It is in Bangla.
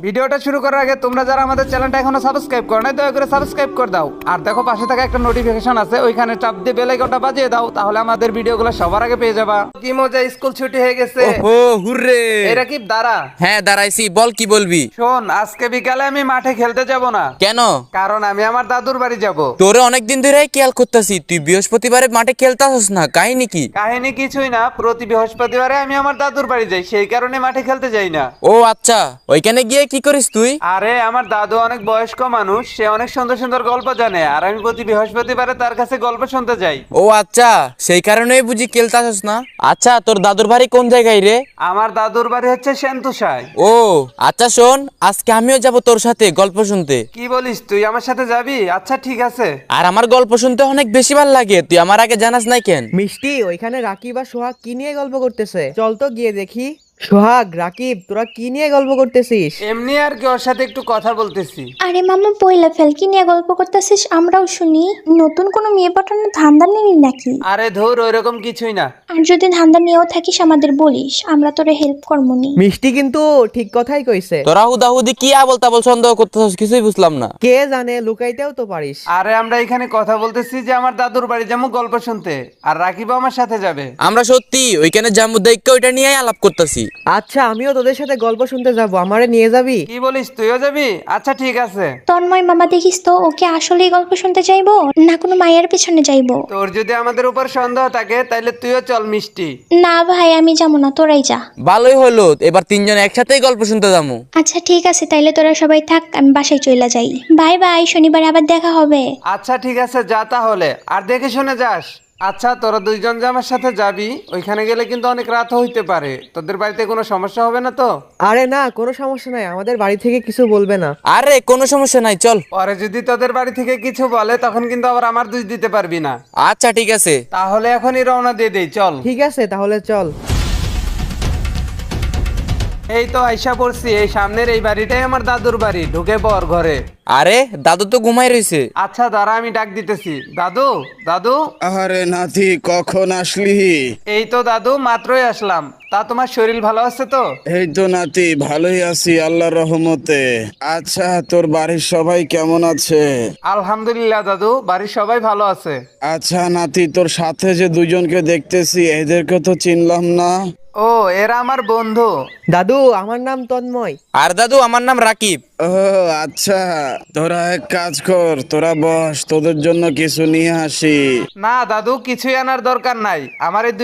ভিডিওটা শুরু করার আগে তোমরা যারা আমাদের চ্যানেলটা এখনো সাবস্ক্রাইব করো নাই দয়া করে সাবস্ক্রাইব করে দাও আর দেখো পাশে থাকা একটা নোটিফিকেশন আছে ওইখানে চাপ দিয়ে বেল আইকনটা বাজিয়ে দাও তাহলে আমাদের ভিডিওগুলো সবার আগে পেয়ে যাবা। কি মজা, স্কুল ছুটি হয়ে গেছে। ও হুররে! এরা কি দাঁড়া? হ্যাঁ দাঁড়াইছি, বল কি বলবি? শোন, আজকে বিকালে আমি মাঠে খেলতে যাব না। কেন? কারণ আমি আমার দাদুর বাড়ি যাব। তোরে অনেকদিন ধরে খেয়াল করতেছি, তুই বৃহস্পতিবারে মাঠে খেলতে আসস না, কাহিনী কি? কাহিনী কিছুই না, প্রতি বৃহস্পতিবারে আমি আমার দাদুর বাড়ি যাই, সেই কারণে মাঠে খেলতে যাই না। ও আচ্ছা, ওইখানে গিয়ে কি করিস তুই? আরে আমার দাদু অনেক বয়স্ক মানুষ, সে অনেক সুন্দর সুন্দর গল্প জানে আর আমি প্রতি বৃহস্পতিবারে তার কাছে গল্প শুনতে যাই। ও আচ্ছা, সেই কারণেই বুঝি খেলতে আসস না। আচ্ছা, তোর দাদুর বাড়ি কোন জায়গায় রে? আমার দাদুর বাড়ি হচ্ছে সেন্তুসায়। ও আচ্ছা, শোন, আজকে আমিও যাব তোর সাথে গল্প শুনতে। কি বলিস, তুই আমার সাথে যাবি? আচ্ছা ঠিক আছে। আর আমার গল্প শুনতে অনেক বেশি ভালো লাগে, তুই আমার আগে জানাস নাই কেন? মিষ্টি, ওইখানে রাকিব আর সোহাগ কি নিয়ে গল্প করতেছে? চল তো গিয়ে দেখি। সোহাগ, রাকিব, তোরা কি নিয়ে গল্প করতেছিস? এমনি আর কি, ওর সাথে একটু কথা বলতেছি। আরে মামা পয়লা ফেল, কি নিয়ে গল্প করতেছিস? আমরাও শুনি। নতুন কোনো মেয়ে পাঠানোর ধান্দা নিলি নাকি? আরে ধুর, ওইরকম কিছুই না। আর যদি ধান্দা নিয়েও থাকিস আমাদের বলিস, আমরা তোরে হেল্প করমুনি। মিষ্টি কিন্তু ঠিক কথাই কইছে। তোরা হুদাহুদি কি আবল তাবল সন্দেহ করতেছিস, কিছুই বুঝলাম না। কে জানে, লুকাইতেও তো পারিস। আরে আমরা এখানে কথা বলতেছি যে আমার দাদুর বাড়ি যাবো গল্প শুনতে, আর রাকিব আমার সাথে যাবে। আমরা সত্যি ওইখানে জাম্বু দেখে ওইটা নিয়ে আলাপ করতেছি। আচ্ছা, আমিও তোদের সাথে গল্প শুনতে যাব, আমারে নিয়ে যাবি? কি বলিস, তুইও যাবি? আচ্ছা ঠিক আছে। তন্ময় মামা, দেখিস তো ওকে আসলেই গল্প শুনতে যাইবো না কোনো মায়ের পিছনে যাইবো? তোর যদি আমাদের উপর সন্দেহ থাকে তাহলে তুইও চল মিষ্টি। না ভাই, আমি যাবো না, তোরাই যা। ভালোই হলো, এবার তিনজন একসাথেই গল্প শুনতে যাবো। আচ্ছা ঠিক আছে, তাইলে তোরা সবাই থাক, আমি বাসায় চলে যাই। বাই বাই, শনিবার আবার দেখা হবে। আচ্ছা ঠিক আছে, যা তাহলে, আর দেখে শুনে যাস। আচ্ছা তোরা দুইজন যে আমার সাথে যাবি, ওইখানে গেলে কিন্তু অনেক রাত হইতে পারে, তোদের বাড়িতে কোনো সমস্যা হবে না তো? আরে না, কোনো সমস্যা নাই, আমাদের বাড়ি থেকে কিছু বলবে না। আরে কোনো সমস্যা নাই, চল। পরে যদি তোদের বাড়ি থেকে কিছু বলে তখন কিন্তু আবার আমার দোষ দিতে পারবি না। আচ্ছা ঠিক আছে। তাহলে এখনই রওনা দিয়ে দেই, চল। ঠিক আছে, তাহলে চল। এই তো আইসা পড়ছি, এই সামনের এই বাড়িটাই আমার দাদুর বাড়ি, ঢুকে পড় ঘরে। আরে দাদু তো ঘুমাই রইছে। আচ্ছা দাঁড়া, আমি ডাক দিতেছি। দাদু, দাদু। আরে নাতি, কখন আসলি? এই তো দাদু, মাত্রই আসলাম। তা তোমার শরীর ভালো আছে তো? এই তো নাতি, ভালোই আছি আল্লাহর রহমতে। আচ্ছা, তোর বাড়ির সবাই কেমন আছে? আলহামদুলিল্লাহ দাদু, বাড়ির সবাই ভালো আছে। আচ্ছা নাতি, তোর সাথে যে দুইজনকে দেখতেছি এদেরকে তো চিনলাম না। ও, এরা আমার বন্ধু। দাদু, আমার নাম তন্ময়। আর দাদু, আমার নাম রাকিব। ও আচ্ছা, তোরা এক কাজ কর, তোরা বস, তোদের জন্য কিছু নিয়ে আসি। না দাদু, কিছুই আনার দরকার নাই, আমার এই